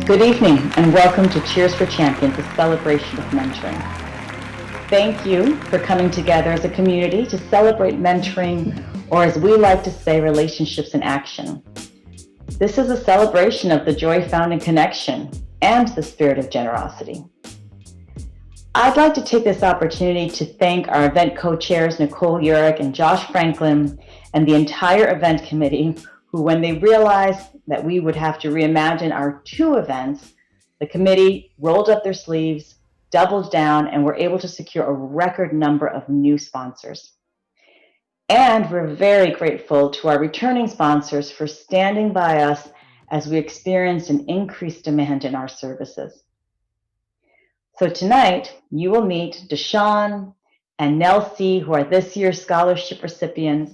Good evening and welcome to Cheers for Champions, a celebration of mentoring. Thank you for coming together as a community to celebrate mentoring, or as we like to say, relationships in action. This is a celebration of the joy found in connection and the spirit of generosity. I'd like to take this opportunity to thank our event co-chairs, Nicole Urick and Josh Franklin, and the entire event committee, who, when they realized that we would have to reimagine our two events, the committee rolled up their sleeves, doubled down, and were able to secure a record number of new sponsors. And we're very grateful to our returning sponsors for standing by us as we experienced an increased demand in our services. So tonight, you will meet Deshawn and Nelsie, who are this year's scholarship recipients,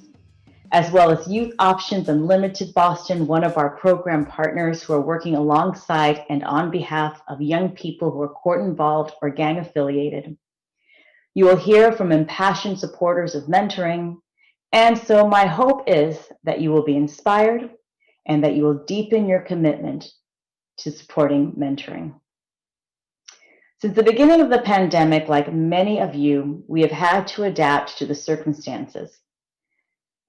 as well as Youth Options Unlimited Boston, one of our program partners who are working alongside and on behalf of young people who are court-involved or gang-affiliated. You will hear from impassioned supporters of mentoring, and so my hope is that you will be inspired and that you will deepen your commitment to supporting mentoring. Since the beginning of the pandemic, like many of you, we have had to adapt to the circumstances.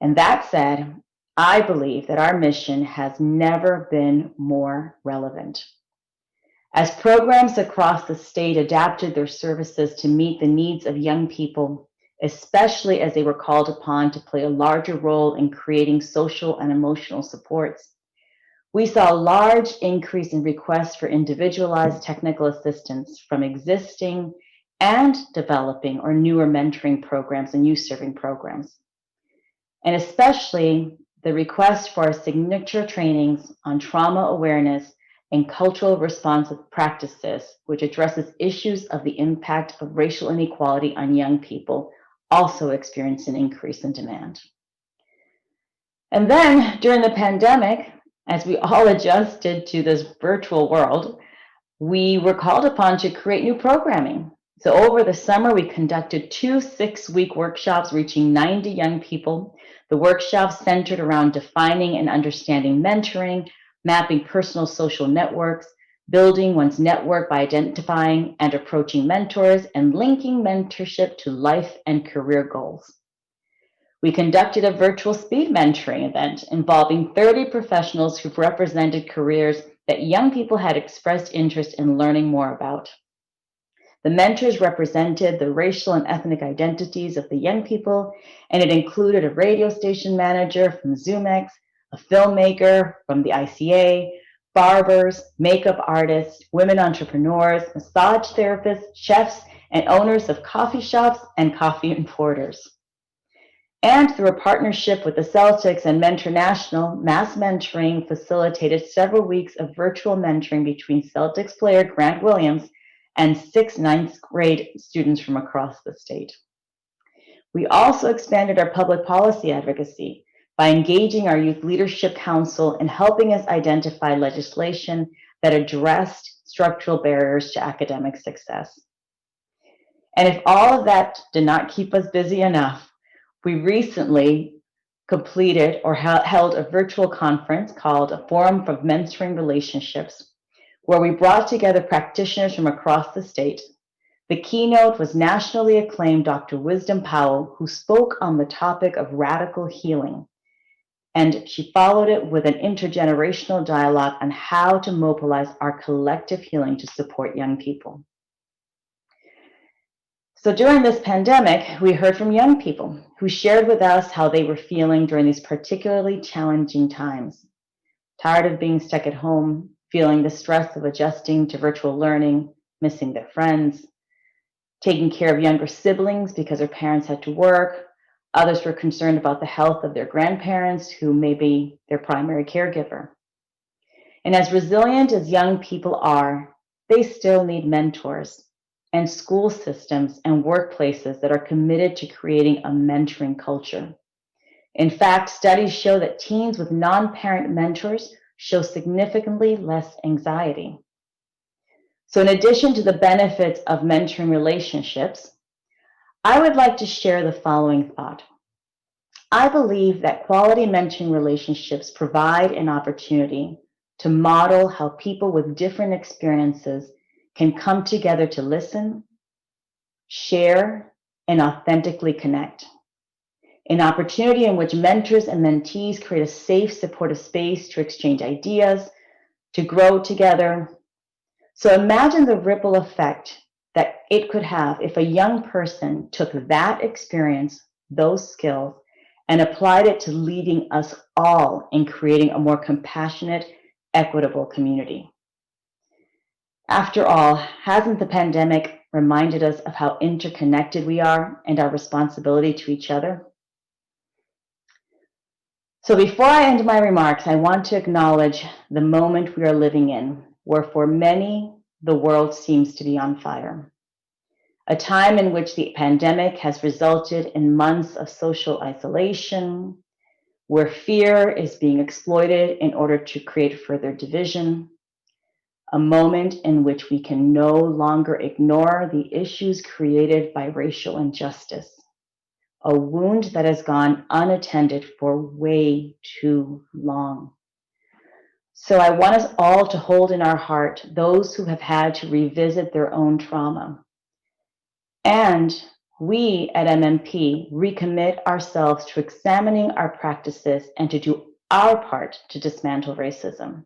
And that said, I believe that our mission has never been more relevant. As programs across the state adapted their services to meet the needs of young people, especially as they were called upon to play a larger role in creating social and emotional supports, we saw a large increase in requests for individualized technical assistance from existing and developing or newer mentoring programs and youth serving programs. And especially the request for our signature trainings on trauma awareness and cultural responsive practices, which addresses issues of the impact of racial inequality on young people, also experienced an increase in demand. And then during the pandemic, as we all adjusted to this virtual world, we were called upon to create new programming. So over the summer, we conducted 2 6-week workshops reaching 90 young people. The workshops centered around defining and understanding mentoring, mapping personal social networks, building one's network by identifying and approaching mentors, and linking mentorship to life and career goals. We conducted a virtual speed mentoring event involving 30 professionals who've represented careers that young people had expressed interest in learning more about. The mentors represented the racial and ethnic identities of the young people, and it included a radio station manager from ZoomX, a filmmaker from the ICA, barbers, makeup artists, women entrepreneurs, massage therapists, chefs, and owners of coffee shops and coffee importers. And through a partnership with the Celtics and Mentor National, Mass Mentoring facilitated several weeks of virtual mentoring between Celtics player Grant Williams and 6 ninth grade students from across the state. We also expanded our public policy advocacy by engaging our Youth Leadership Council in helping us identify legislation that addressed structural barriers to academic success. And if all of that did not keep us busy enough, we recently completed or held a virtual conference called a Forum for Mentoring Relationships, where we brought together practitioners from across the state. The keynote was nationally acclaimed Dr. Wisdom Powell, who spoke on the topic of radical healing. And she followed it with an intergenerational dialogue on how to mobilize our collective healing to support young people. So during this pandemic, we heard from young people who shared with us how they were feeling during these particularly challenging times. Tired of being stuck at home, feeling the stress of adjusting to virtual learning, missing their friends, taking care of younger siblings because their parents had to work. Others were concerned about the health of their grandparents, who may be their primary caregiver. And as resilient as young people are, they still need mentors and school systems and workplaces that are committed to creating a mentoring culture. In fact, studies show that teens with non-parent mentors show significantly less anxiety. So in addition to the benefits of mentoring relationships, I would like to share the following thought. I believe that quality mentoring relationships provide an opportunity to model how people with different experiences can come together to listen, share, and authentically connect. An opportunity in which mentors and mentees create a safe, supportive space to exchange ideas, to grow together. So imagine the ripple effect that it could have if a young person took that experience, those skills, and applied it to leading us all in creating a more compassionate, equitable community. After all, hasn't the pandemic reminded us of how interconnected we are and our responsibility to each other? So before I end my remarks, I want to acknowledge the moment we are living in, where for many, the world seems to be on fire. A time in which the pandemic has resulted in months of social isolation, where fear is being exploited in order to create further division, a moment in which we can no longer ignore the issues created by racial injustice, a wound that has gone unattended for way too long. So I want us all to hold in our heart those who have had to revisit their own trauma. And we at MMP recommit ourselves to examining our practices and to do our part to dismantle racism.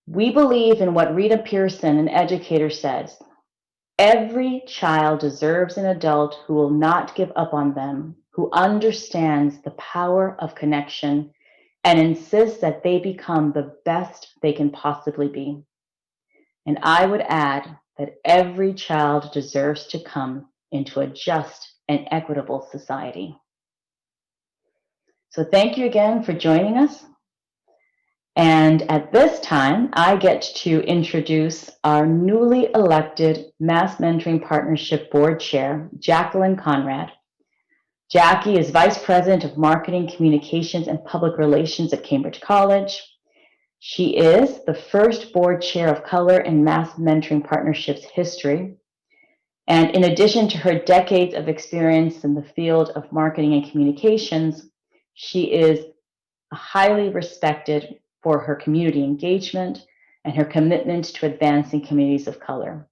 We believe in what Rita Pearson, an educator, says. Every child deserves an adult who will not give up on them, who understands the power of connection and insists that they become the best they can possibly be. And I would add that every child deserves to come into a just and equitable society. So thank you again for joining us. And at this time, I get to introduce our newly elected Mass Mentoring Partnership Board Chair, Jacqueline Conrad. Jackie is Vice President of Marketing, Communications, and Public Relations at Cambridge College. She is the first board chair of color in Mass Mentoring Partnership's history. And in addition to her decades of experience in the field of marketing and communications, she is highly respected for her community engagement and her commitment to advancing communities of color.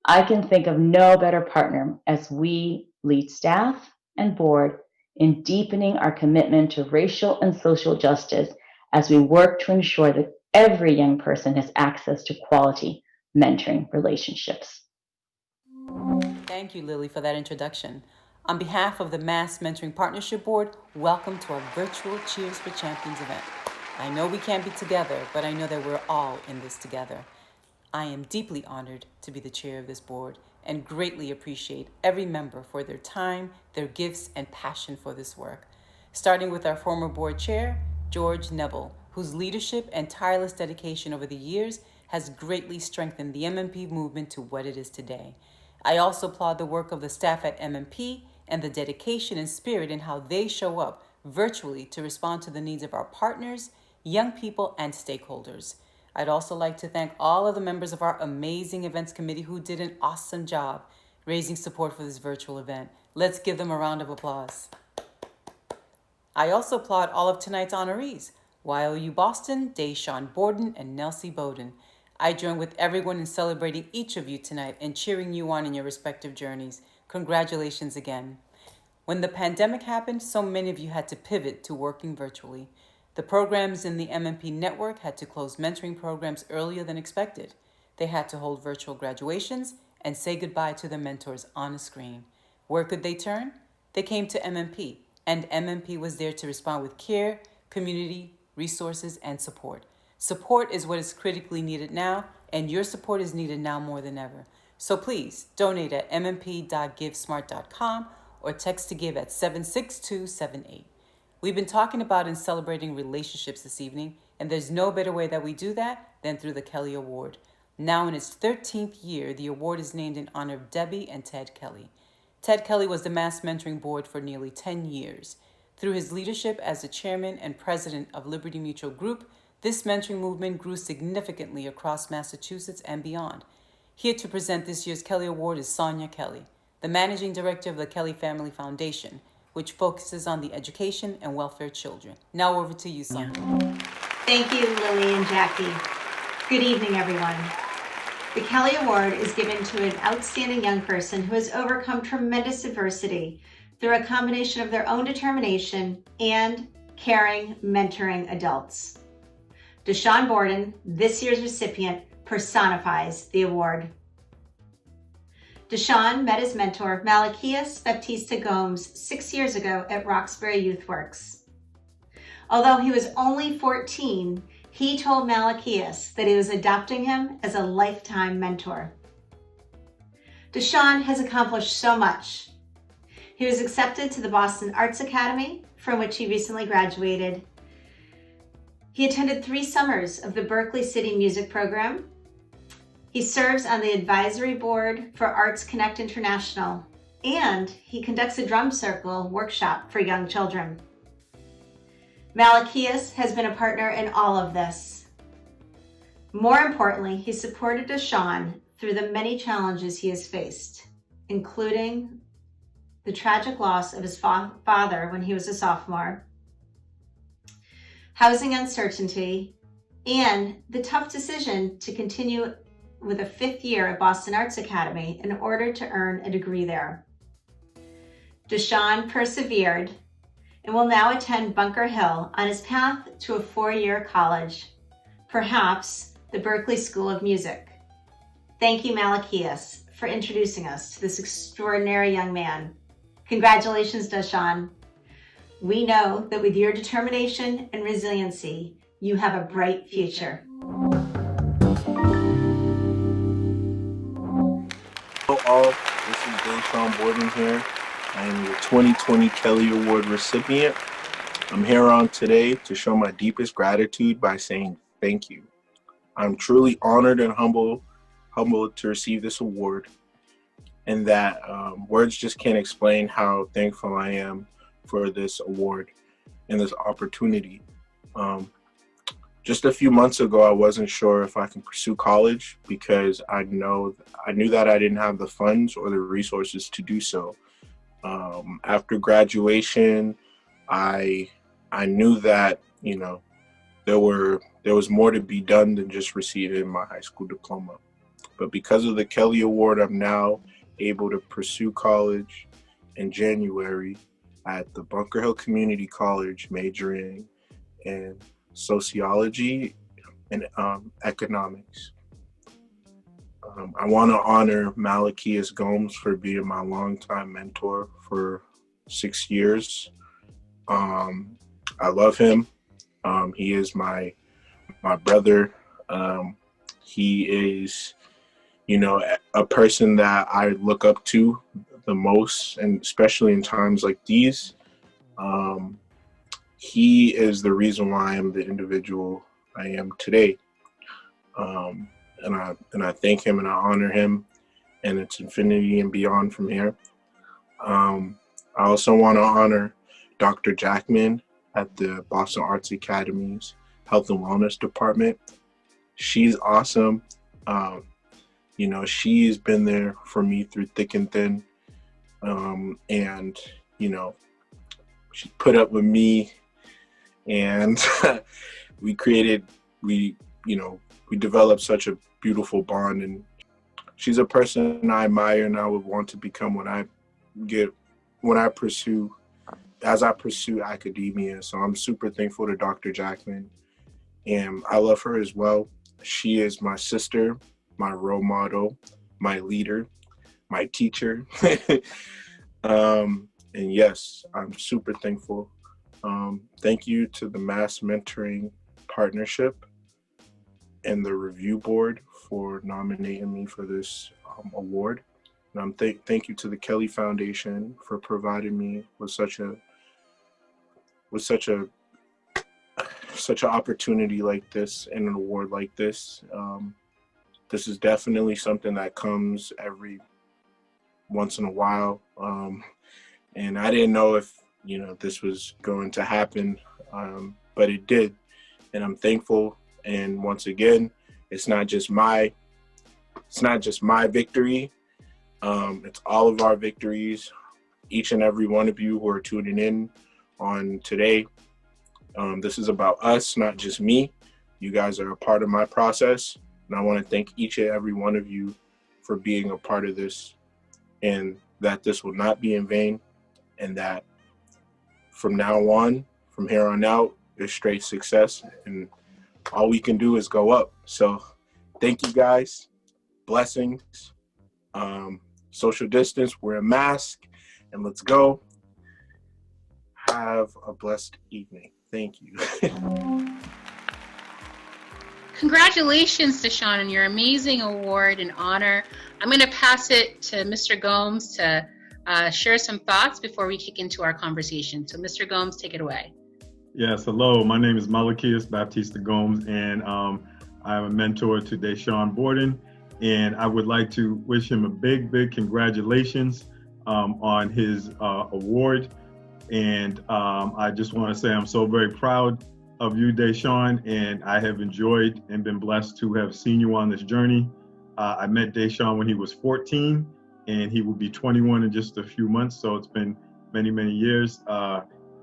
I can think of no better partner as we lead staff and board in deepening our commitment to racial and social justice as we work to ensure that every young person has access to quality mentoring relationships. Thank you, Lily, for that introduction. On behalf of the Mass Mentoring Partnership Board, welcome to our virtual Cheers for Champions event. I know we can't be together, but I know that we're all in this together. I am deeply honored to be the chair of this board and greatly appreciate every member for their time, their gifts, and passion for this work. Starting with our former board chair, George Neville, whose leadership and tireless dedication over the years has greatly strengthened the MMP movement to what it is today. I also applaud the work of the staff at MMP and the dedication and spirit in how they show up virtually to respond to the needs of our partners, young people, and stakeholders. I'd also like to thank all of the members of our amazing events committee who did an awesome job raising support for this virtual event. Let's give them a round of applause. I also applaud all of tonight's honorees, YOU Boston, Deshawn Borden, and Nelsie Bowden. I join with everyone in celebrating each of you tonight and cheering you on in your respective journeys. Congratulations again. When the pandemic happened, so many of you had to pivot to working virtually. The programs in the MMP network had to close mentoring programs earlier than expected. They had to hold virtual graduations and say goodbye to their mentors on a screen. Where could they turn? They came to MMP, and MMP was there to respond with care, community, resources, and support. Support is what is critically needed now, and your support is needed now more than ever. So please donate at mmp.givesmart.com or text to give at 76278. We've been talking about and celebrating relationships this evening, and there's no better way that we do that than through the Kelly Award. Now in its 13th year, the award is named in honor of Debbie and Ted Kelly. Ted Kelly was the Mass Mentoring Board for nearly 10 years. Through his leadership as the chairman and president of Liberty Mutual Group, this mentoring movement grew significantly across Massachusetts and beyond. Here to present this year's Kelly Award is Sonia Kelly, the managing director of the Kelly Family Foundation, which focuses on the education and welfare of children. Now over to you, Sonia. Thank you, Lily and Jackie. Good evening, everyone. The Kelly Award is given to an outstanding young person who has overcome tremendous adversity through a combination of their own determination and caring, mentoring adults. Deshawn Borden, this year's recipient, personifies the award. Deshawn met his mentor, Malachias Baptista Gomes, 6 years ago at Roxbury Youth Works. Although he was only 14, he told Malachias that he was adopting him as a lifetime mentor. Deshawn has accomplished so much. He was accepted to the Boston Arts Academy, from which he recently graduated. He attended 3 summers of the Berkeley City Music Program. He serves on the advisory board for Arts Connect International, and he conducts a drum circle workshop for young children. Malachias has been a partner in all of this. More importantly, he supported Deshawn through the many challenges he has faced, including the tragic loss of his father when he was a sophomore, housing uncertainty, and the tough decision to continue with a 5th year at Boston Arts Academy in order to earn a degree there. Deshawn persevered and will now attend Bunker Hill on his path to a 4-year college, perhaps the Berklee School of Music. Thank you, Malachias, for introducing us to this extraordinary young man. Congratulations, Deshawn. We know that with your determination and resiliency, you have a bright future. Hello all, this is Deshawn Borden here. I am your 2020 Kelly Award recipient. I'm here on today to show my deepest gratitude by saying thank you. I'm truly honored and humbled to receive this award, and that words just can't explain how thankful I am for this award and this opportunity. Just a few months ago, I wasn't sure if I can pursue college because I knew that I didn't have the funds or the resources to do so. After graduation, I knew that, there was more to be done than just receiving my high school diploma. But because of the Kelly Award, I'm now able to pursue college in January at the Bunker Hill Community College, majoring in sociology and economics. I want to honor Malachias Gomes for being my longtime mentor for 6 years. I love him. He is my brother. He is, a person that I look up to the most, and especially in times like these. He is the reason why I am the individual I am today. And I thank him and I honor him, and it's infinity and beyond from here. I also want to honor Dr. Jackman at the Boston Arts Academy's Health and Wellness Department. She's awesome. She's been there for me through thick and thin. And she put up with me, and we developed such a beautiful bond, and she's a person I admire and I would want to become as I pursue academia. So I'm super thankful to Dr. Jackman, and I love her as well. She is my sister, my role model, my leader, my teacher. And yes, I'm super thankful. Thank you to the Mass Mentoring Partnership and the review board for nominating me for this award. And thank you to the Kelly Foundation for providing me with such an opportunity like this and an award like this. This is definitely something that comes every once in a while. And I didn't know if, this was going to happen, but it did. And I'm thankful. And once again, it's not just my victory. It's all of our victories. Each and every one of you who are tuning in on today. This is about us, not just me. You guys are a part of my process, and I want to thank each and every one of you for being a part of this, and that this will not be in vain, and that from here on out, it's straight success, and all we can do is go up. So thank you guys. Blessings. Social distance, wear a mask, and let's go. Have a blessed evening. Thank you. Congratulations, Deshaun, on your amazing award and honor. I'm going to pass it to Mr. Gomes to share some thoughts before we kick into our conversation. So, Mr. Gomes, take it away. Yes, hello. My name is Malachias Baptista Gomes, and I'm a mentor to Deshaun Borden. And I would like to wish him a big, big congratulations on his award. And I just want to say I'm so very proud of you, Deshaun, and I have enjoyed and been blessed to have seen you on this journey. I met Deshaun when he was 14, and he will be 21 in just a few months. So it's been many, many years.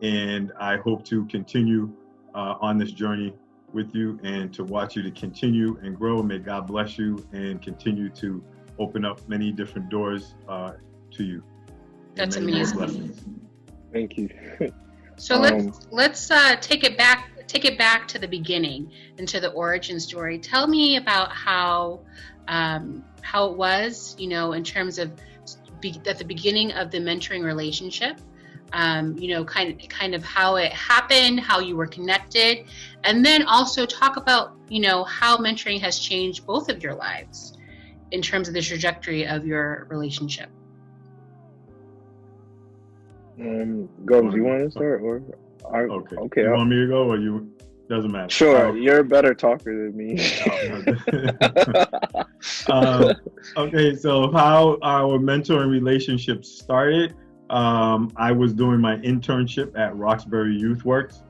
And I hope to continue on this journey with you and to watch you to continue and grow. May God bless you and continue to open up many different doors to you. That's amazing. Thank you. So let's take it back to the beginning and to the origin story. Tell me about how it was, in terms of at the beginning of the mentoring relationship. Kind of how it happened, how you were connected, and then also talk about, how mentoring has changed both of your lives in terms of the trajectory of your relationship. Gomes, you want to start or? Okay. You want me to go or you? Doesn't matter. Sure, you're a better talker than me. Okay, so how our mentoring relationship started. I was doing my internship at Roxbury Youth Works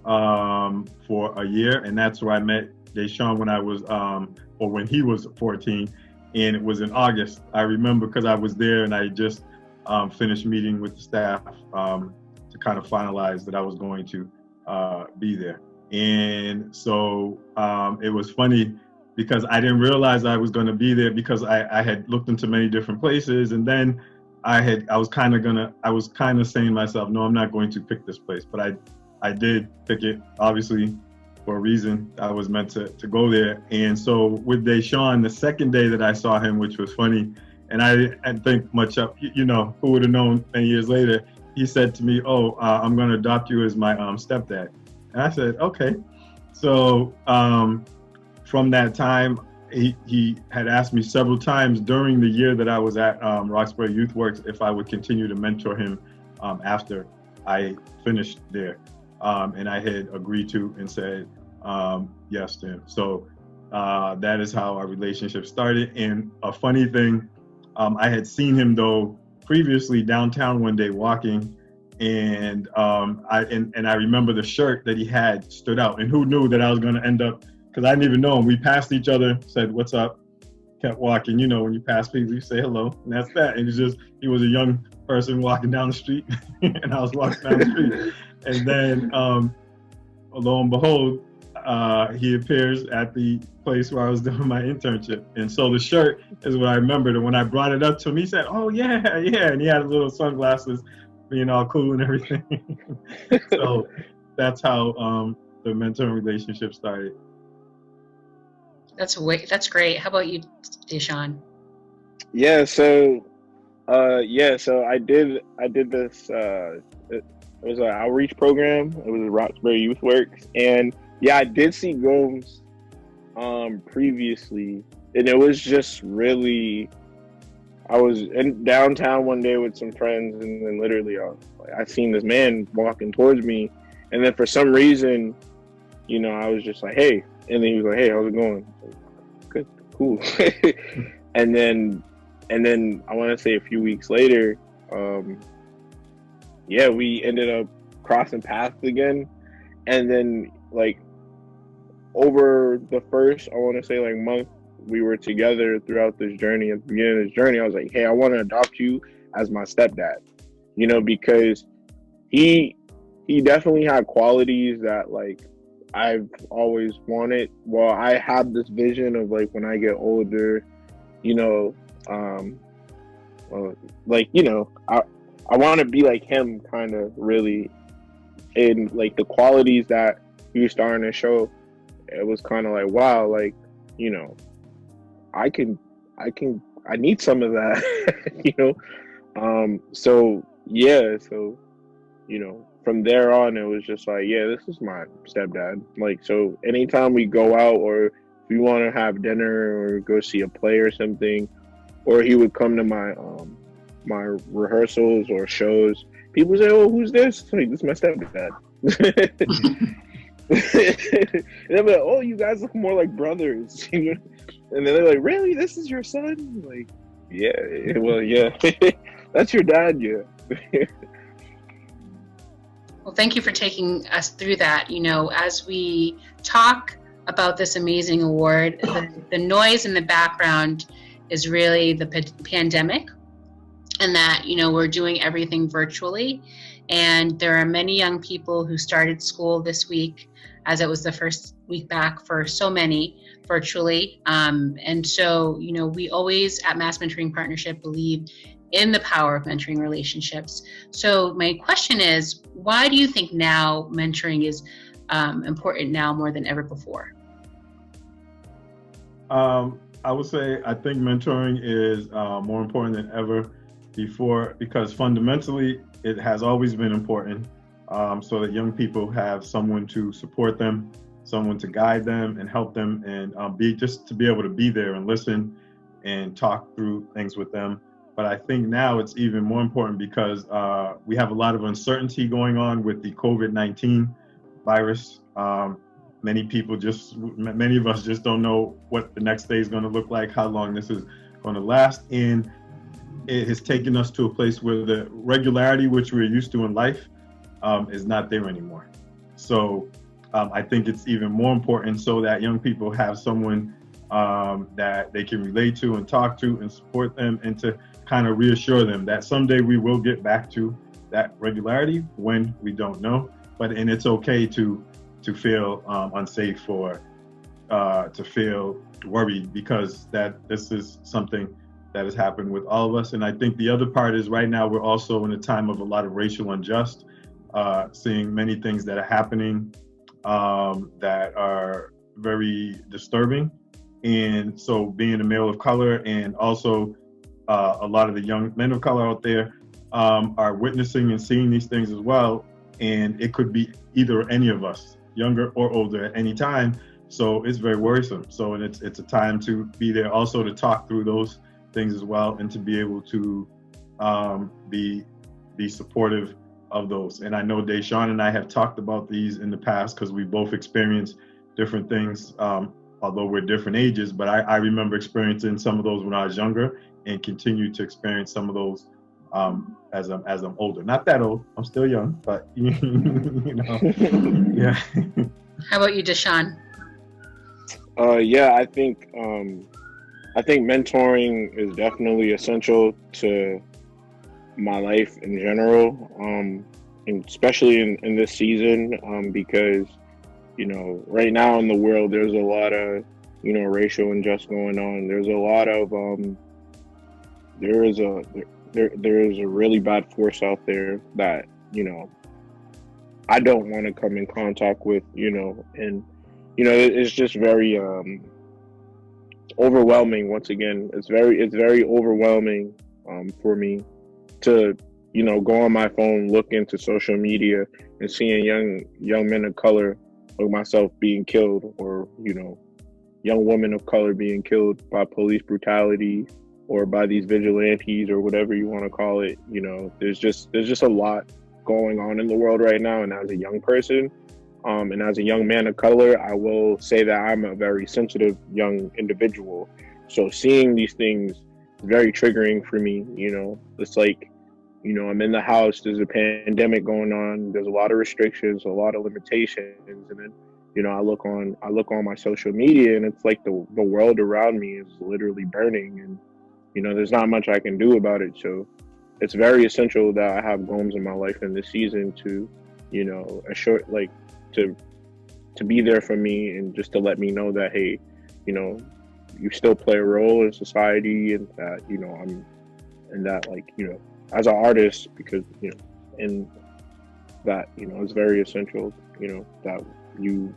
for a year, and that's where I met Deshaun when I was, or when he was 14, and it was in August. I remember because I was there and I just finished meeting with the staff to kind of finalize that I was going to be there. And so it was funny because I didn't realize I was going to be there because I had looked into many different places, and then I was kind of saying to myself, no, I'm not going to pick this place, but I did pick it, obviously, for a reason. I was meant to go there. And so with Deshaun, the second day that I saw him, which was funny, and I didn't think much of, who would have known many years later, he said to me, I'm going to adopt you as my stepdad. And I said, okay. So from that time, he had asked me several times during the year that I was at Roxbury Youth Works if I would continue to mentor him after I finished there. And I had agreed to and said yes to him. So that is how our relationship started. And a funny thing, I had seen him though previously downtown one day walking, and I remember the shirt that he had stood out. And who knew that I was going to end up, because I didn't even know him. We passed each other, said, "What's up?" Kept walking. When you pass people, you say hello, and that's that. And he was a young person walking down the street, and I was walking down the street. And then, lo and behold, he appears at the place where I was doing my internship. And so the shirt is what I remembered. And when I brought it up to him, he said, "Oh, yeah." And he had little sunglasses, being all cool and everything. So that's how the mentoring relationship started. That's great. How about you, Deshaun? Yeah. So I did this. It was an outreach program. It was Roxbury Youth Works, and I did see Gomes previously, and it was just really. I was in downtown one day with some friends, and then literally I seen this man walking towards me, and then for some reason, I was just like, "Hey," and then he was like, "Hey, how's it going?" Good, cool. and then I want to say a few weeks later, we ended up crossing paths again, and then over the first, I want to say month we were together throughout this journey. At the beginning of this journey, I was like, "Hey, I want to adopt you as my stepdad," because he definitely had qualities that I've always wanted. Well, I have this vision of like when I get older, you know, like I want to be like him, kind of really, in like the qualities that he was starting to show. It was kind of like, wow, like I need some of that, So yeah, so from there on, it was just like, yeah, this is my stepdad. Like, so anytime we go out, or if we want to have dinner or go see a play or something, or he would come to my rehearsals or shows, people say, "Oh, who's this?" Like, this is my stepdad. And I'm like, "Oh, you guys look more like brothers." And then they're like, "Really? This is your son?" Like, yeah, well, yeah, that's your dad, yeah. Well, thank you for taking us through that. As we talk about this amazing award, the noise in the background is really the pandemic, and that, we're doing everything virtually. And there are many young people who started school this week, as it was the first week back for so many virtually. And so, we always at Mass Mentoring Partnership believe in the power of mentoring relationships. So my question is, why do you think now mentoring is important now more than ever before? I would say I think mentoring is more important than ever before, because fundamentally it has always been important, so that young people have someone to support them, someone to guide them and help them, and to be able to be there and listen and talk through things with them. But I think now it's even more important because we have a lot of uncertainty going on with the COVID-19 virus. Many of us just don't know what the next day is going to look like, how long this is going to last. And it has taken us to a place where the regularity which we're used to in life is not there anymore. So I think it's even more important so that young people have someone that they can relate to and talk to and support them, and to kind of reassure them that someday we will get back to that regularity. When, we don't know, and it's okay to feel unsafe or to feel worried, because this is something that has happened with all of us. And I think the other part is, right now we're also in a time of a lot of racial unrest, seeing many things that are happening that are very disturbing. And so being a male of color, and also a lot of the young men of color out there are witnessing and seeing these things as well. And it could be either any of us, younger or older, at any time. So it's very worrisome. So, and it's a time to be there also to talk through those things as well, and to be able to be supportive of those. And I know Deshaun and I have talked about these in the past, because we both experienced different things, although we're different ages. But I remember experiencing some of those when I was younger, and continue to experience some of those as I'm older. Not that old, I'm still young, but yeah. How about you, Deshaun? Yeah, I think mentoring is definitely essential to my life in general, and especially in this season, because right now in the world there's a lot of racial injustice going on. There's a lot of there is a really bad force out there that I don't want to come in contact with, and it's just very overwhelming. Once again, it's very overwhelming for me to go on my phone, look into social media, and seeing young men of color like myself being killed, or young women of color being killed by police brutality, or by these vigilantes, or whatever you want to call it. There's just a lot going on in the world right now. And as a young person, and as a young man of color, I will say that I'm a very sensitive young individual. So seeing these things is very triggering for me. It's like, I'm in the house, there's a pandemic going on, there's a lot of restrictions, a lot of limitations. And then, I look on my social media, and it's like the world around me is literally burning, and there's not much I can do about it. So it's very essential that I have goals in my life in this season to, to to be there for me and just to let me know that, hey, you know, you still play a role in society, and that, you know, and that, like, you know, as an artist, because, you know, and that, you know, it's very essential, you know, that you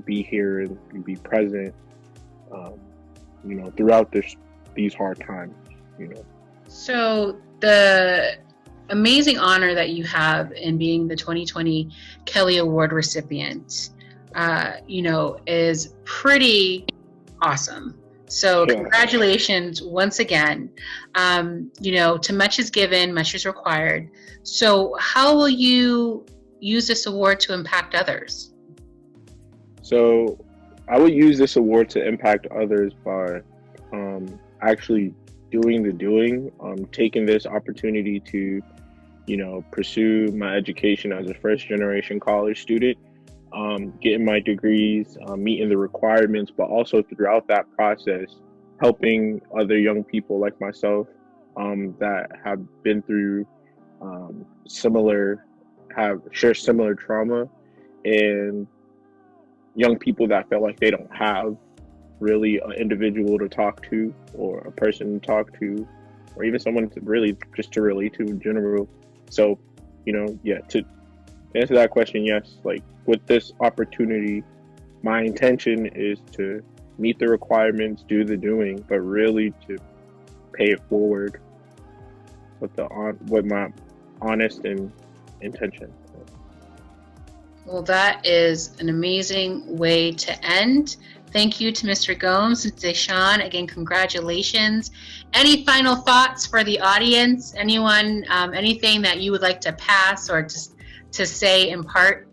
be here and you be present, you know, throughout these hard times, you know. So the amazing honor that you have in being the 2020 Kelly Award recipient, you know, is pretty awesome. So congratulations once again. You know, to much is given, much is required. So how will you use this award to impact others? So I would use this award to impact others by actually doing the doing, taking this opportunity to, you know, pursue my education as a first generation college student, getting my degrees, meeting the requirements, but also throughout that process, helping other young people like myself that have been through share similar trauma, and young people that feel like they don't have really an individual to talk to, or a person to talk to, or even someone to really just to relate to in general. So, you know, yeah, to answer that question, yes, like with this opportunity, my intention is to meet the requirements, do the doing, but really to pay it forward with my honest and intention. Well, that is an amazing way to end. Thank you to Mr. Gomes and Deshawn. Again, congratulations. Any final thoughts for the audience? Anyone, anything that you would like to pass or just to say in part?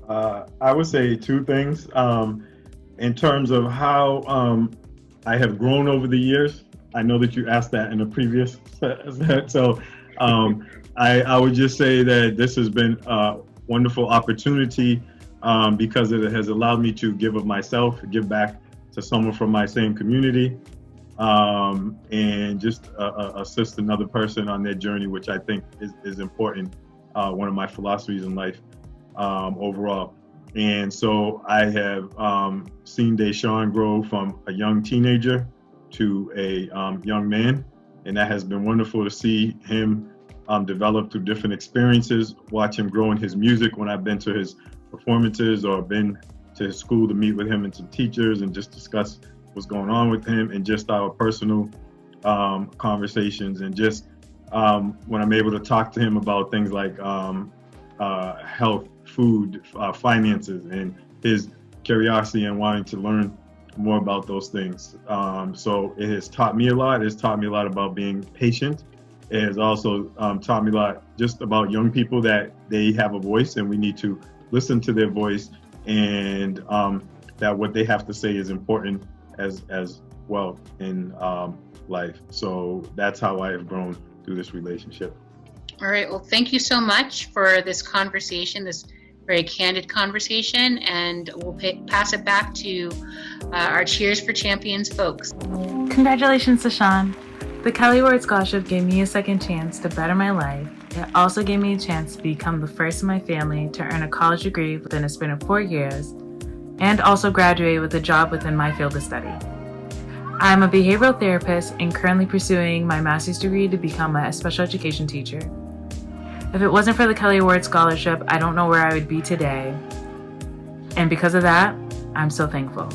I would say two things. In terms of how I have grown over the years, I know that you asked that in a previous set. So I would just say that this has been a wonderful opportunity because it has allowed me to give of myself, give back to someone from my same community, and just assist another person on their journey, which I think is important. One of my philosophies in life overall. And so I have seen Deshawn grow from a young teenager to a young man, and that has been wonderful to see him develop through different experiences, watch him grow in his music when I've been to his performances or been to his school to meet with him and some teachers and just discuss what's going on with him, and just our personal conversations, and just when I'm able to talk to him about things like health, food, finances, and his curiosity and wanting to learn more about those things. So it has taught me a lot. It's taught me a lot about being patient. It has also taught me a lot just about young people, that they have a voice and we need to listen to their voice, and that what they have to say is important as well in life. So that's how I have grown through this relationship. All right. Well, thank you so much for this conversation, this very candid conversation, and we'll pass it back to our Cheers for Champions folks. Congratulations, Deshawn. The Kelly Award Scholarship gave me a second chance to better my life. It also gave me a chance to become the first in my family to earn a college degree within a span of 4 years, and also graduate with a job within my field of study. I'm a behavioral therapist and currently pursuing my master's degree to become a special education teacher. If it wasn't for the Kelly Award Scholarship, I don't know where I would be today. And because of that, I'm so thankful.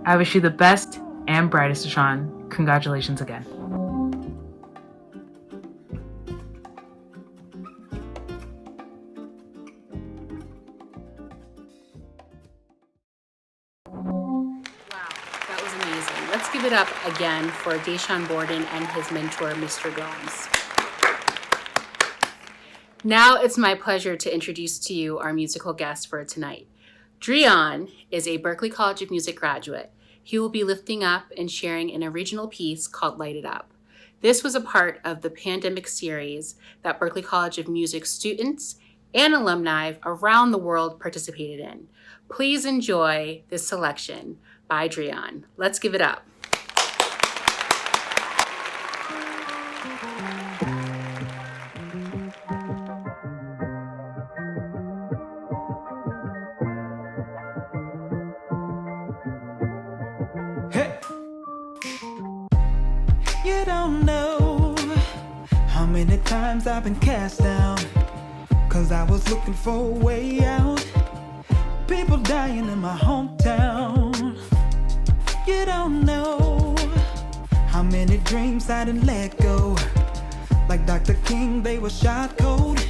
I wish you the best and brightest, Deshawn. Congratulations again. Let's give it up again for Deshawn Borden and his mentor, Mr. Gomes. Now it's my pleasure to introduce to you our musical guest for tonight. Dreon is a Berklee College of Music graduate. He will be lifting up and sharing an original piece called Light It Up. This was a part of the pandemic series that Berklee College of Music students and alumni around the world participated in. Please enjoy this selection by Dreon. Let's give it up. You don't know how many times I've been cast down, 'cause I was looking for a way out. People dying in my hometown. You don't know how many dreams I didn't let go. Like Dr. King, they were shot cold,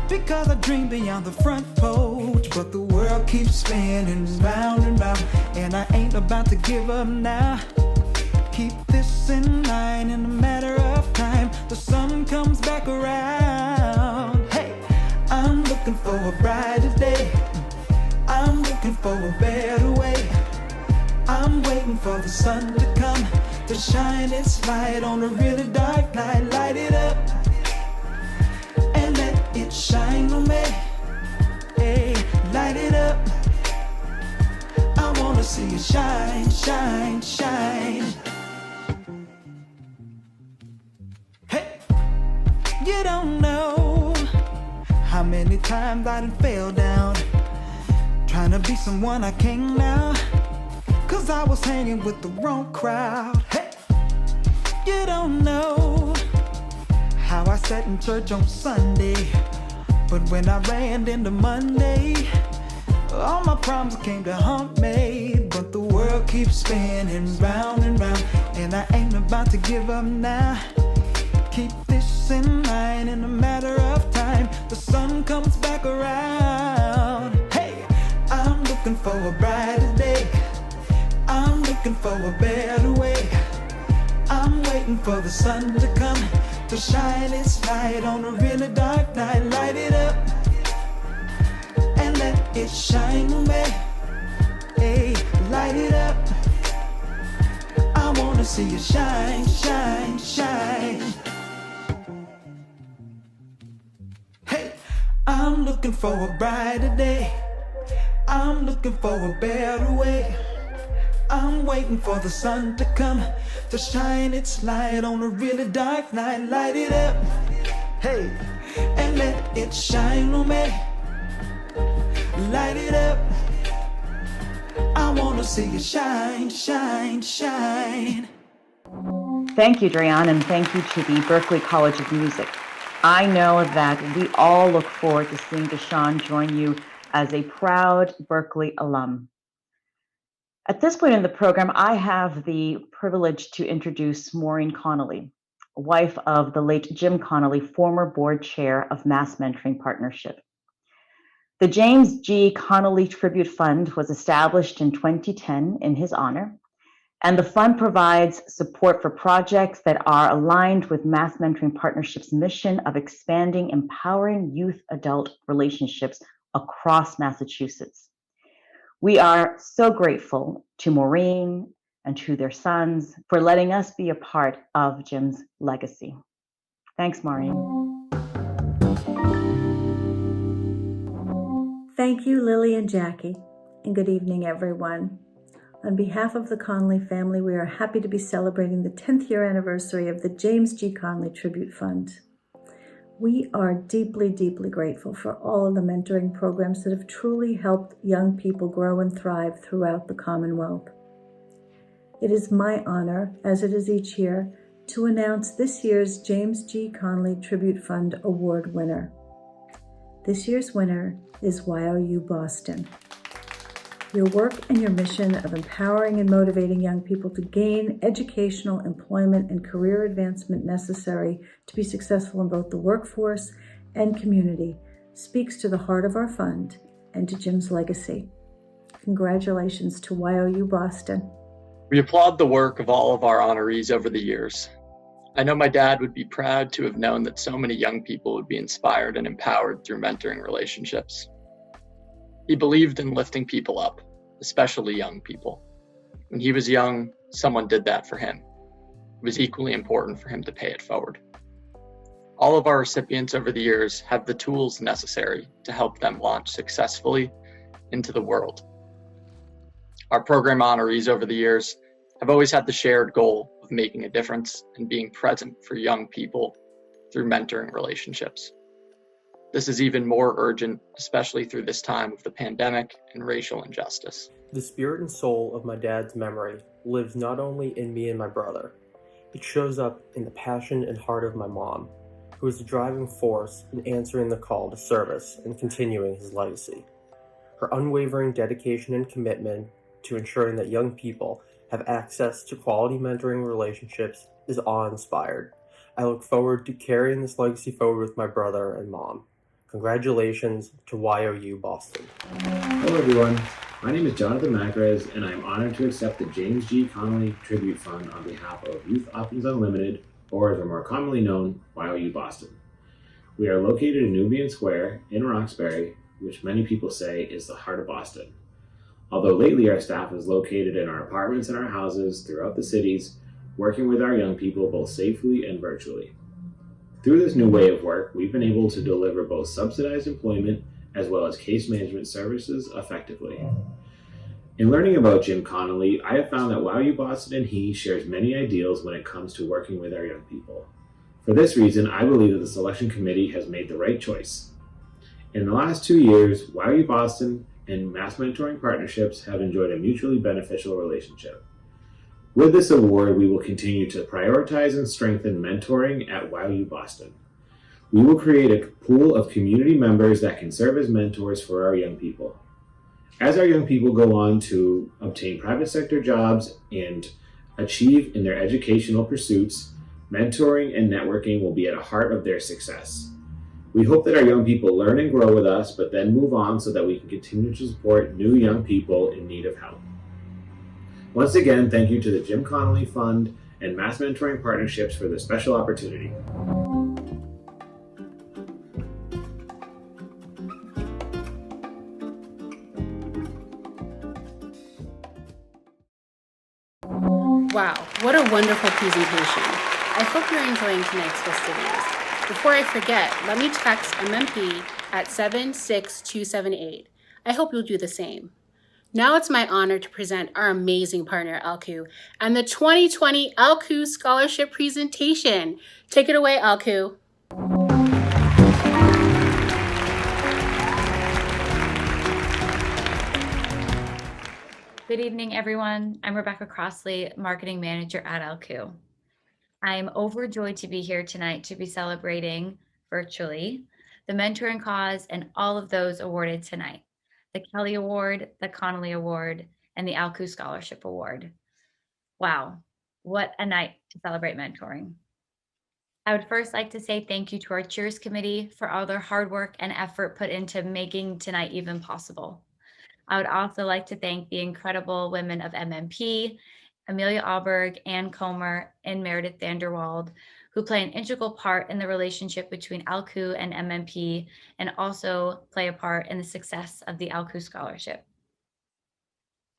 because I dreamed beyond the front porch. But the world keeps spinning round and round, and I ain't about to give up now. Keep this in mind, in a matter of time, the sun comes back around. Hey, I'm looking for a brighter day. I'm looking for a better way. I'm waiting for the sun to come, to shine its light on a really dark night. Light it up and let it shine on me. Hey, light it up. I wanna see you shine, shine, shine. You don't know how many times I done fell down, trying to be someone I can't now, 'cause I was hanging with the wrong crowd. Hey, you don't know how I sat in church on Sunday, but when I ran into Monday, all my problems came to haunt me. But the world keeps spinning round and round, and I ain't about to give up now. Keep this in mind, in a matter of time, the sun comes back around. Hey, I'm looking for a brighter day. I'm looking for a better way. I'm waiting for the sun to come, to shine its light on a really dark night. Light it up and let it shine on me. Hey, light it up. I wanna see you shine, shine, shine. Hey, I'm looking for a brighter day. I'm looking for a better way. I'm waiting for the sun to come, to shine its light on a really dark night. Light it up, hey, and let it shine on me. Light it up. I wanna see you shine, shine, shine. Thank you, Dreon, and thank you to the Berklee College of Music. I know that we all look forward to seeing Deshawn join you as a proud Berklee alum. At this point in the program, I have the privilege to introduce Maureen Connolly, wife of the late Jim Connolly, former board chair of Mass Mentoring Partnership. The James G. Connolly Tribute Fund was established in 2010 in his honor, and the fund provides support for projects that are aligned with Mass Mentoring Partnership's mission of expanding empowering youth-adult relationships across Massachusetts. We are so grateful to Maureen and to their sons for letting us be a part of Jim's legacy. Thanks, Maureen. Thank you, Lily and Jackie, and good evening, everyone. On behalf of the Connolly family, we are happy to be celebrating the 10th year anniversary of the James G. Connolly Tribute Fund. We are deeply, deeply grateful for all of the mentoring programs that have truly helped young people grow and thrive throughout the Commonwealth. It is my honor, as it is each year, to announce this year's James G. Connolly Tribute Fund Award winner. This year's winner is YOU Boston. Your work and your mission of empowering and motivating young people to gain educational, employment, and career advancement necessary to be successful in both the workforce and community speaks to the heart of our fund and to Jim's legacy. Congratulations to YOU Boston. We applaud the work of all of our honorees over the years. I know my dad would be proud to have known that so many young people would be inspired and empowered through mentoring relationships. He believed in lifting people up, especially young people. When he was young, someone did that for him. It was equally important for him to pay it forward. All of our recipients over the years have the tools necessary to help them launch successfully into the world. Our program honorees over the years have always had the shared goal of making a difference and being present for young people through mentoring relationships. This is even more urgent, especially through this time of the pandemic and racial injustice. The spirit and soul of my dad's memory lives not only in me and my brother, It shows up in the passion and heart of my mom, who is the driving force in answering the call to service and continuing his legacy. Her unwavering dedication and commitment to ensuring that young people have access to quality mentoring relationships is awe-inspired. I look forward to carrying this legacy forward with my brother and mom. Congratulations to YOU Boston. Hello everyone, my name is Jonathan Macrez and I am honored to accept the James G. Connolly Tribute Fund on behalf of Youth Options Unlimited, or as we're more commonly known, YOU Boston. We are located in Nubian Square in Roxbury, which many people say is the heart of Boston. Although lately our staff is located in our apartments and our houses throughout the cities, working with our young people both safely and virtually. Through this new way of work, we've been able to deliver both subsidized employment as well as case management services effectively. In learning about Jim Connolly, I have found that YOU Boston and he shares many ideals when it comes to working with our young people. For this reason, I believe that the selection committee has made the right choice. In the last 2 years, YOU Boston and Mass Mentoring Partnerships have enjoyed a mutually beneficial relationship. With this award, we will continue to prioritize and strengthen mentoring at YOU Boston. We will create a pool of community members that can serve as mentors for our young people. As our young people go on to obtain private sector jobs and achieve in their educational pursuits, mentoring and networking will be at the heart of their success. We hope that our young people learn and grow with us, but then move on so that we can continue to support new young people in need of help. Once again, thank you to the Jim Connolly Fund and Mass Mentoring Partnerships for this special opportunity. Wow, what a wonderful presentation. I hope you're enjoying tonight's festivities. Before I forget, let me text MMP at 76278. I hope you'll do the same. Now it's my honor to present our amazing partner, ALCU, and the 2020 ALCU Scholarship Presentation. Take it away, ALCU. Good evening, everyone. I'm Rebecca Crossley, Marketing Manager at ALCU. I'm overjoyed to be here tonight to be celebrating virtually the mentoring cause and all of those awarded tonight: the Kelly Award, the Connolly Award, and the ALCU Scholarship Award. Wow, what a night to celebrate mentoring. I would first like to say thank you to our Cheers Committee for all their hard work and effort put into making tonight even possible. I would also like to thank the incredible women of MMP, Amelia Alberg, Ann Comer, and Meredith Vanderwald, who play an integral part in the relationship between ALCU and MMP, and also play a part in the success of the ALCU Scholarship.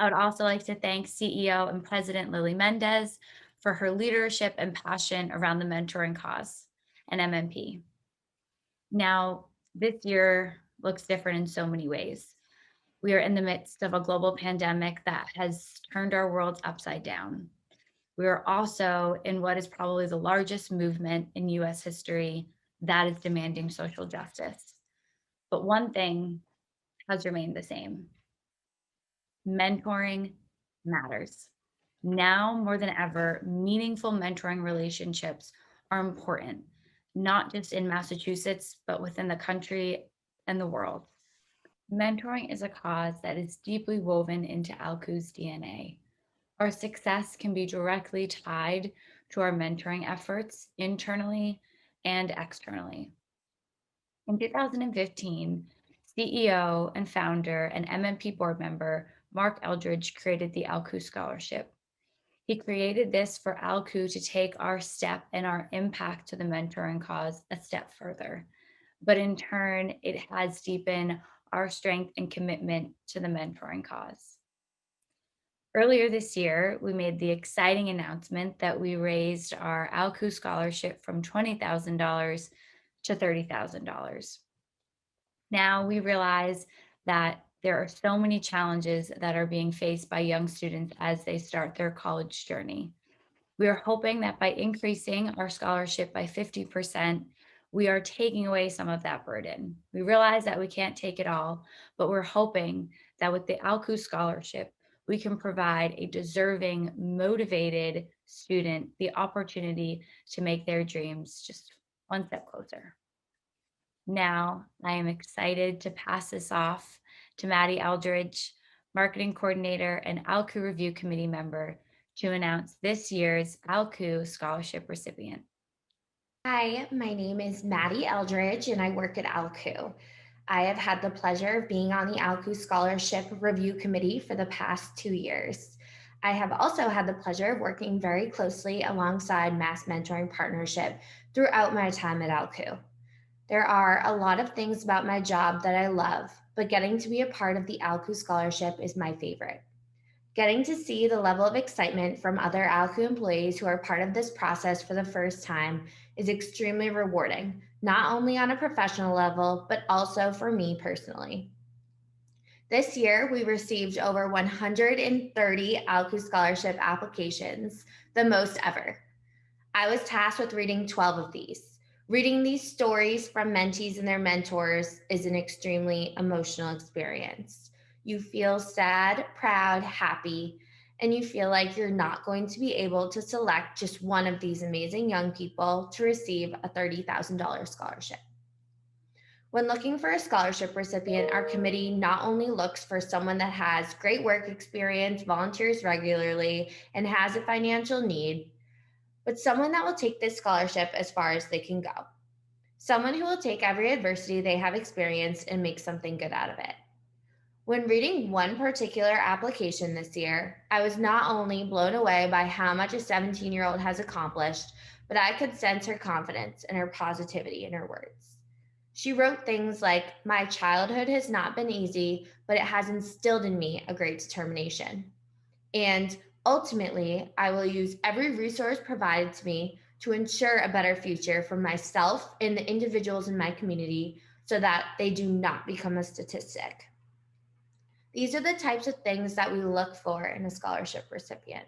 I would also like to thank CEO and President Lily Mendez for her leadership and passion around the mentoring cause and MMP. Now, this year looks different in so many ways. We are in the midst of a global pandemic that has turned our worlds upside down. We are also in what is probably the largest movement in US history that is demanding social justice. But one thing has remained the same. Mentoring matters. Now more than ever, meaningful mentoring relationships are important, not just in Massachusetts, but within the country and the world. Mentoring is a cause that is deeply woven into ALCU's DNA. Our success can be directly tied to our mentoring efforts internally and externally. In 2015, CEO and founder and MMP board member Mark Eldridge created the ALCU Scholarship. He created this for ALCU to take our step and our impact to the mentoring cause a step further. But in turn, it has deepened our strength and commitment to the mentoring cause. Earlier this year, we made the exciting announcement that we raised our ALCU Scholarship from $20,000 to $30,000. Now we realize that there are so many challenges that are being faced by young students as they start their college journey. We are hoping that by increasing our scholarship by 50%, we are taking away some of that burden. We realize that we can't take it all, but we're hoping that with the ALCU Scholarship, we can provide a deserving, motivated student the opportunity to make their dreams just one step closer. Now, I am excited to pass this off to Maddie Aldridge, Marketing Coordinator and ALCU Review Committee member, to announce this year's ALCU Scholarship recipient. Hi, my name is Maddie Eldridge and I work at ALCU. I have had the pleasure of being on the ALCU Scholarship Review Committee for the past 2 years. I have also had the pleasure of working very closely alongside Mass Mentoring Partnership throughout my time at ALCU. There are a lot of things about my job that I love, but getting to be a part of the ALCU Scholarship is my favorite. Getting to see the level of excitement from other ALCU employees who are part of this process for the first time is extremely rewarding, not only on a professional level, but also for me personally. This year, we received over 130 ALCU scholarship applications, the most ever. I was tasked with reading 12 of these. Reading these stories from mentees and their mentors is an extremely emotional experience. You feel sad, proud, happy, and you feel like you're not going to be able to select just one of these amazing young people to receive a $30,000 scholarship. When looking for a scholarship recipient, our committee not only looks for someone that has great work experience, volunteers regularly, and has a financial need, but someone that will take this scholarship as far as they can go. Someone who will take every adversity they have experienced and make something good out of it. When reading one particular application this year, I was not only blown away by how much a 17-year-old has accomplished, but I could sense her confidence and her positivity in her words. She wrote things like, "My childhood has not been easy, but it has instilled in me a great determination." And ultimately, I will use every resource provided to me to ensure a better future for myself and the individuals in my community so that they do not become a statistic. These are the types of things that we look for in a scholarship recipient.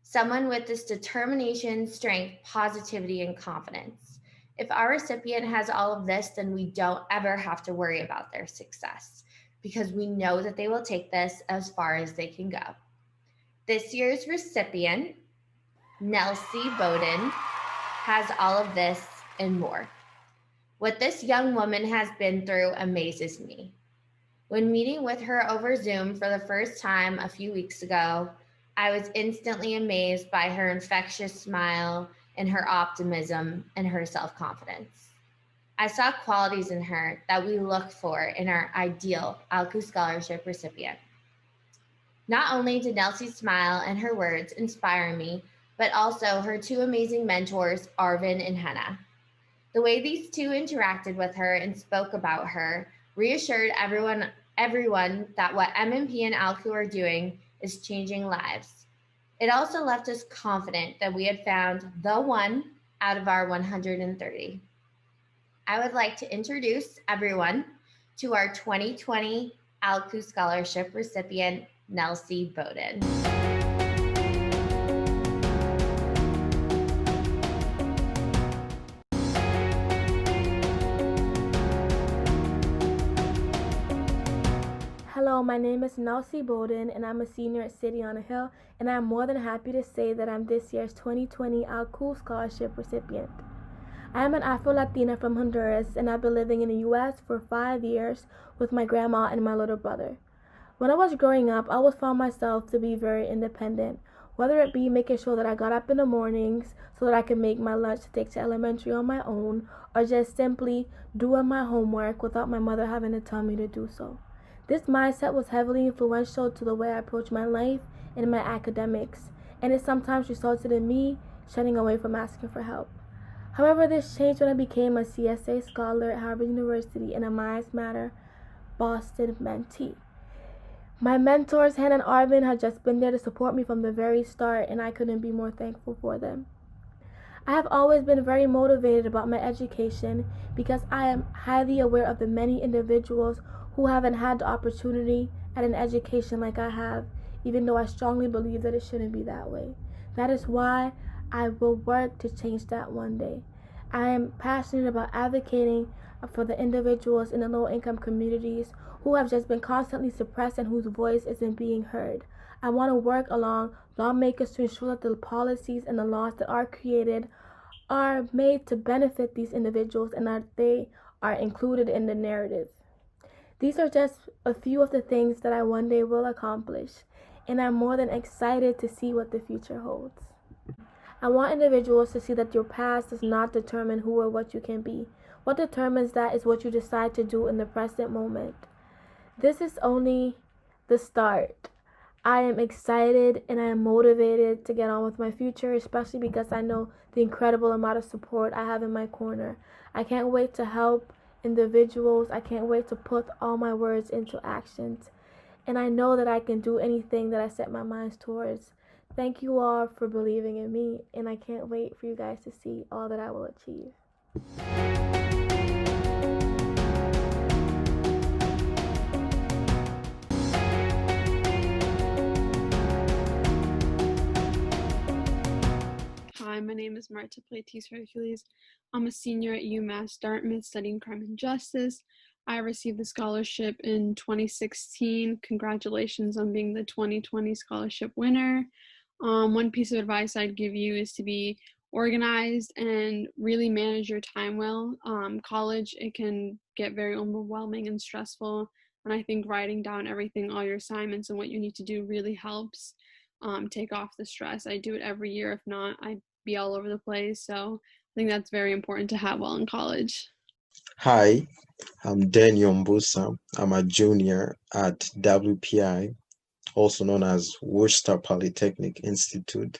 Someone with this determination, strength, positivity, and confidence. If our recipient has all of this, then we don't ever have to worry about their success because we know that they will take this as far as they can go. This year's recipient, Nelsie Bowden, has all of this and more. What this young woman has been through amazes me. When meeting with her over Zoom for the first time a few weeks ago, I was instantly amazed by her infectious smile and her optimism and her self-confidence. I saw qualities in her that we look for in our ideal ALCU Scholarship recipient. Not only did Nelsie's smile and her words inspire me, but also her two amazing mentors, Arvin and Henna. The way these two interacted with her and spoke about her reassured everyone that what MMP and ALCU are doing is changing lives. It also left us confident that we had found the one out of our 130. I would like to introduce everyone to our 2020 ALCU Scholarship recipient, Nelsie Bowden. Hello, my name is Nelsie Bowden, and I'm a senior at City on a Hill, and I'm more than happy to say that I'm this year's 2020 ALCU Scholarship recipient. I am an Afro-Latina from Honduras, and I've been living in the U.S. for 5 years with my grandma and my little brother. When I was growing up, I always found myself to be very independent, whether it be making sure that I got up in the mornings so that I could make my lunch to take to elementary on my own, or just simply doing my homework without my mother having to tell me to do so. This mindset was heavily influential to the way I approach my life and my academics, and it sometimes resulted in me shunning away from asking for help. However, this changed when I became a CSA scholar at Harvard University and a Myers Matter Boston mentee. My mentors, Hannah and Arvin, had just been there to support me from the very start, and I couldn't be more thankful for them. I have always been very motivated about my education because I am highly aware of the many individuals who haven't had the opportunity at an education like I have, even though I strongly believe that it shouldn't be that way. That is why I will work to change that one day. I am passionate about advocating for the individuals in the low-income communities who have just been constantly suppressed and whose voice isn't being heard. I want to work along lawmakers to ensure that the policies and the laws that are created are made to benefit these individuals and that they are included in the narrative. These are just a few of the things that I one day will accomplish, and I'm more than excited to see what the future holds. I want individuals to see that your past does not determine who or what you can be. What determines that is what you decide to do in the present moment. This is only the start. I am excited and I am motivated to get on with my future, especially because I know the incredible amount of support I have in my corner. I can't wait to help individuals. I can't wait to put all my words into actions. And I know that I can do anything that I set my mind towards. Thank you all for believing in me, and I can't wait for you guys to see all that I will achieve. Hi, my name is Marta Platis Hercules. I'm a senior at UMass Dartmouth studying crime and justice. I received the scholarship in 2016. Congratulations on being the 2020 scholarship winner. One piece of advice I'd give you is to be organized and really manage your time well. College, it can get very overwhelming and stressful, and I think writing down everything, all your assignments and what you need to do really helps take off the stress. I do it every year. If not, I'd be all over the place. So I think that's very important to have while in college. Hi, I'm Daniel Mbusa. I'm a junior at WPI, also known as Worcester Polytechnic Institute.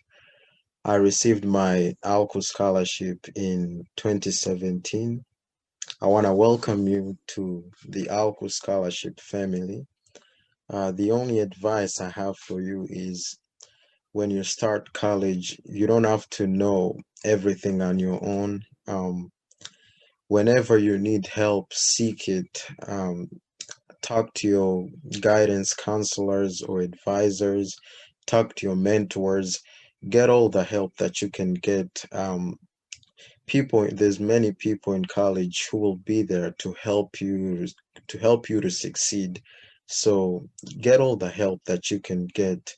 I received my ALCU scholarship in 2017. I want to welcome you to the ALCU scholarship family. The only advice I have for you is when you start college, you don't have to know everything on your own. Whenever you need help, seek it. Talk to your guidance counselors or advisors, talk to your mentors, get all the help that you can get. There's many people in college who will be there to help you to succeed. So get all the help that you can get.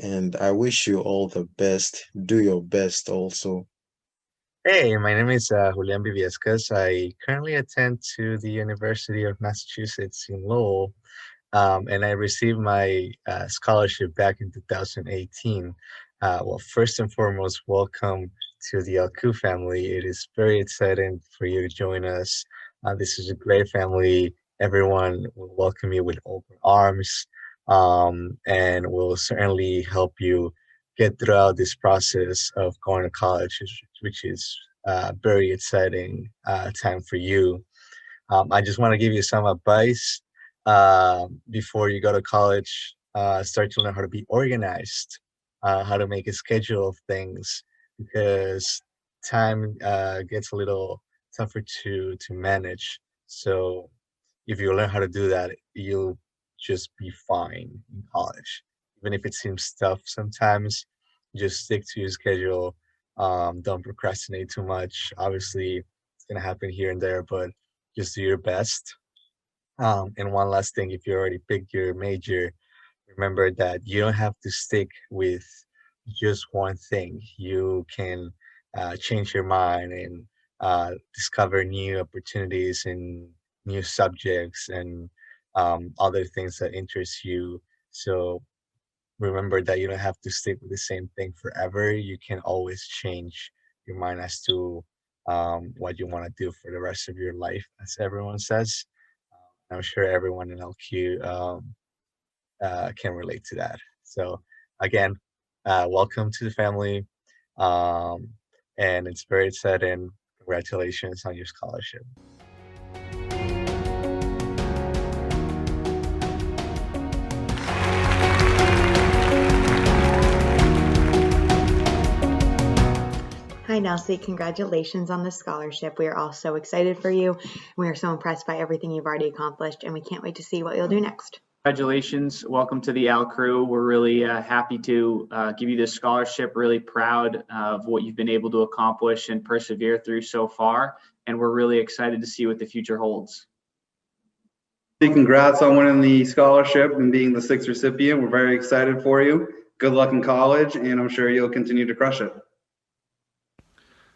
And I wish you all the best. Do your best also. Hey, my name is Julian Viviescas. I currently attend to the University of Massachusetts in Lowell, and I received my scholarship back in 2018. Well, first and foremost, welcome to the ALCU family. It is very exciting for you to join us. This is a great family. Everyone will welcome you with open arms, and will certainly help you get throughout this process of going to college, which is very exciting time for you. I just want to give you some advice before you go to college. Start to learn how to be organized, how to make a schedule of things, because time gets a little tougher to manage. So if you learn how to do that, you'll just be fine in college. Even if it seems tough sometimes, just stick to your schedule. Don't procrastinate too much. Obviously, it's gonna happen here and there, but just do your best. And one last thing, if you already picked your major, remember that you don't have to stick with just one thing. You can change your mind and discover new opportunities and new subjects and other things that interest you. So remember that you don't have to stick with the same thing forever. You can always change your mind as to what you want to do for the rest of your life, as everyone says. I'm sure everyone in LQ can relate to that. So again, welcome to the family. And it's very exciting. Congratulations on your scholarship. Hi, Nelsie. Congratulations on the scholarship. We are all so excited for you. We are so impressed by everything you've already accomplished, and we can't wait to see what you'll do next. Congratulations. Welcome to the AL crew. We're really happy to give you this scholarship, really proud of what you've been able to accomplish and persevere through so far. And we're really excited to see what the future holds. Congrats on winning the scholarship and being the 6th recipient. We're very excited for you. Good luck in college, and I'm sure you'll continue to crush it.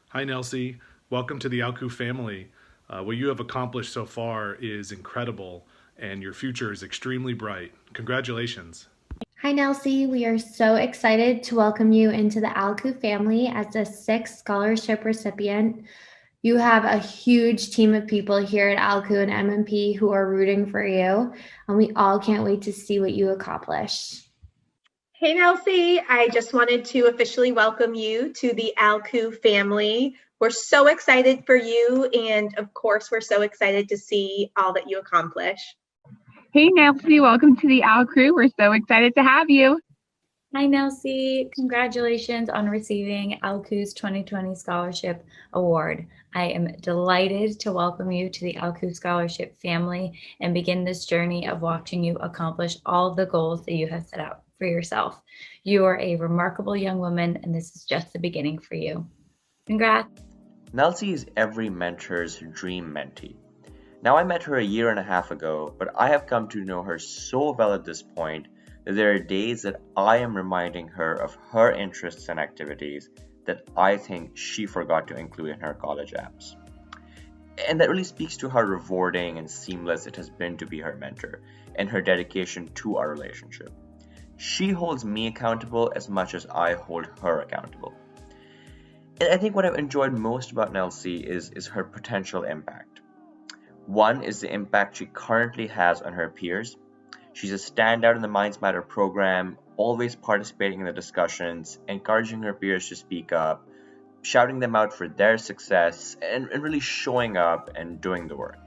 Hi, Nelsie. Welcome to the Alku family. What you have accomplished so far is incredible, and your future is extremely bright. Congratulations. Hi, Nelsie. We are so excited to welcome you into the Alku family as the 6th scholarship recipient. You have a huge team of people here at Alku and MMP who are rooting for you, and we all can't wait to see what you accomplish. Hey, Nelsie. I just wanted to officially welcome you to the Alku family. We're so excited for you, and of course, we're so excited to see all that you accomplish. Hey, Nelsie. Welcome to the Alku. We're so excited to have you. Hi, Nelsie. Congratulations on receiving Alku's 2020 Scholarship Award. I am delighted to welcome you to the Alku Scholarship family and begin this journey of watching you accomplish all of the goals that you have set out for yourself. You are a remarkable young woman, and this is just the beginning for you. Congrats. Nelsie is every mentor's dream mentee. Now, I met her a year and a half ago, but I have come to know her so well at this point that there are days that I am reminding her of her interests and activities that I think she forgot to include in her college apps. And that really speaks to how rewarding and seamless it has been to be her mentor and her dedication to our relationship. She holds me accountable as much as I hold her accountable. And I think what I've enjoyed most about Nelsie is her potential impact. One is the impact she currently has on her peers. She's a standout in the Minds Matter program, always participating in the discussions, encouraging her peers to speak up, shouting them out for their success, and really showing up and doing the work.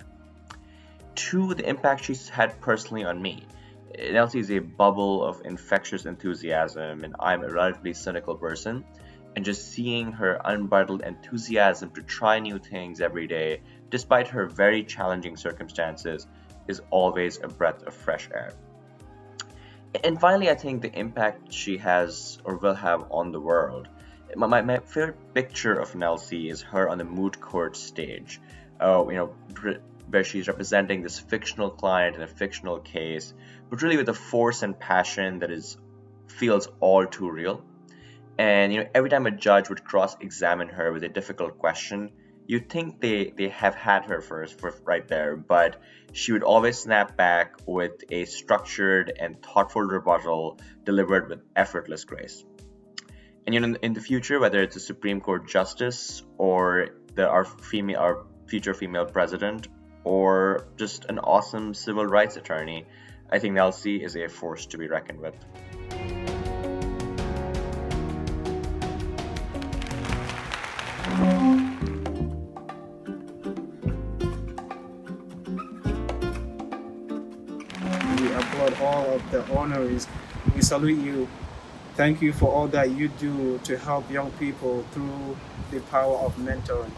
Two, the impact she's had personally on me. Nelsie is a bubble of infectious enthusiasm, and I'm a relatively cynical person. And just seeing her unbridled enthusiasm to try new things every day, despite her very challenging circumstances, is always a breath of fresh air. And finally, I think the impact she has or will have on the world. My favorite picture of Nelsie is her on the moot court stage, where she's representing this fictional client in a fictional case, but really with a force and passion that feels all too real. And every time a judge would cross-examine her with a difficult question, you'd think they have had her for right there, but she would always snap back with a structured and thoughtful rebuttal delivered with effortless grace. And in the future, whether it's a Supreme Court justice or our future female president or just an awesome civil rights attorney, I think Nelsie is a force to be reckoned with. We applaud all of the honorees. We salute you. Thank you for all that you do to help young people through the power of mentoring.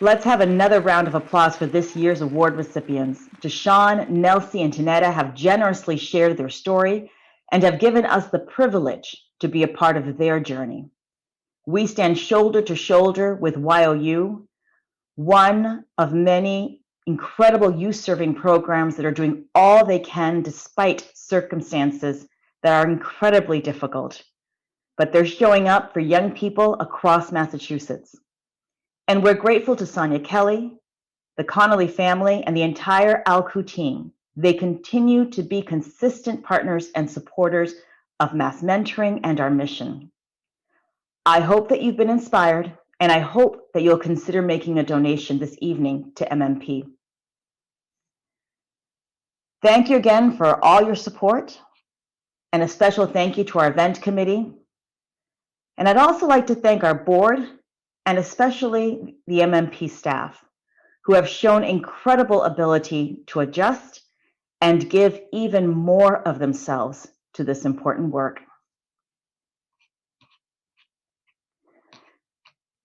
Let's have another round of applause for this year's award recipients. Deshawn, Nelsie, and Tanetta have generously shared their story and have given us the privilege to be a part of their journey. We stand shoulder to shoulder with YOU, one of many incredible youth-serving programs that are doing all they can despite circumstances that are incredibly difficult. But they're showing up for young people across Massachusetts. And we're grateful to Sonia Kelly, the Connolly family, and the entire Alku team. They continue to be consistent partners and supporters of mass mentoring and our mission. I hope that you've been inspired, and I hope that you'll consider making a donation this evening to MMP. Thank you again for all your support, and a special thank you to our event committee. And I'd also like to thank our board, and especially the MMP staff, who have shown incredible ability to adjust and give even more of themselves to this important work.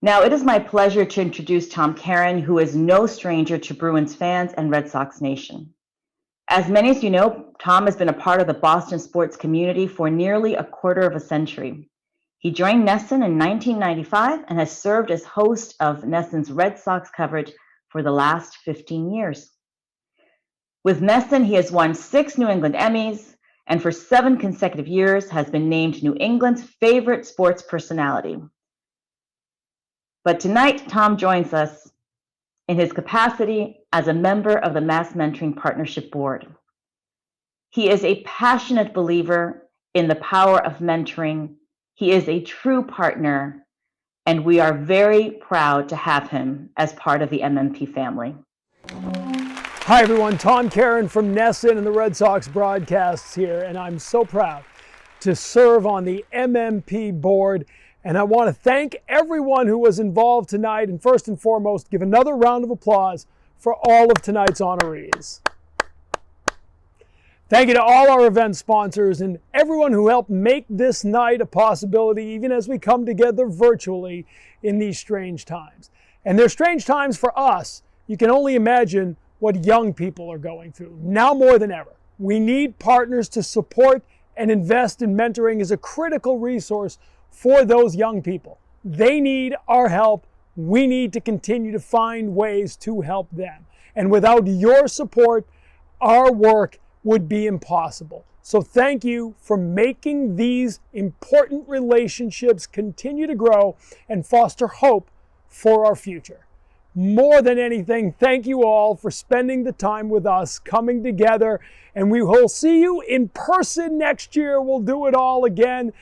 Now, it is my pleasure to introduce Tom Caron, who is no stranger to Bruins fans and Red Sox Nation. As many of you know, Tom has been a part of the Boston sports community for nearly a quarter of a century. He joined NESN in 1995 and has served as host of NESN's Red Sox coverage for the last 15 years. With NESN, he has won 6 New England Emmys and for 7 consecutive years has been named New England's favorite sports personality. But tonight, Tom joins us in his capacity as a member of the Mass Mentoring Partnership Board. He is a passionate believer in the power of mentoring. He is a true partner, and we are very proud to have him as part of the MMP family. Hi everyone, Tom Caron from NESN and the Red Sox broadcasts here, and I'm so proud to serve on the MMP board. And I want to thank everyone who was involved tonight, and first and foremost, give another round of applause for all of tonight's honorees. Thank you to all our event sponsors and everyone who helped make this night a possibility, even as we come together virtually in these strange times. And they're strange times for us. You can only imagine what young people are going through, now more than ever. We need partners to support and invest in mentoring as a critical resource for those young people. They need our help. We need to continue to find ways to help them. And without your support, our work would be impossible. So thank you for making these important relationships continue to grow and foster hope for our future. More than anything, thank you all for spending the time with us, coming together, and we will see you in person next year. We'll do it all again,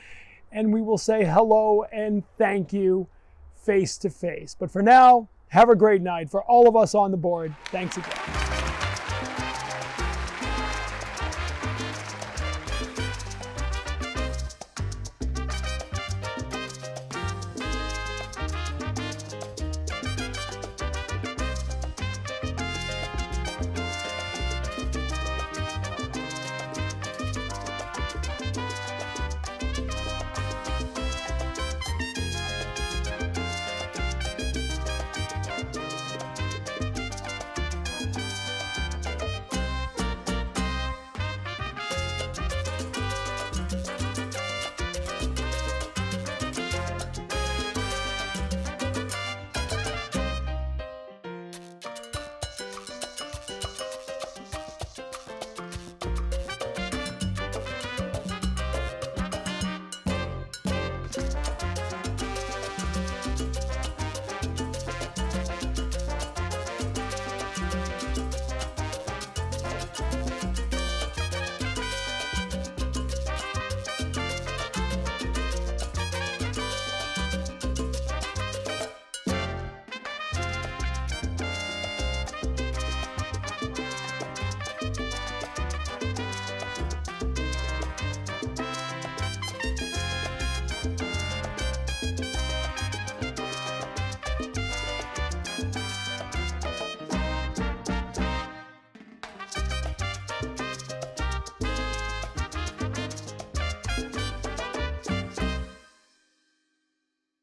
and we will say hello and thank you face to face. But for now, have a great night. For all of us on the board, thanks again.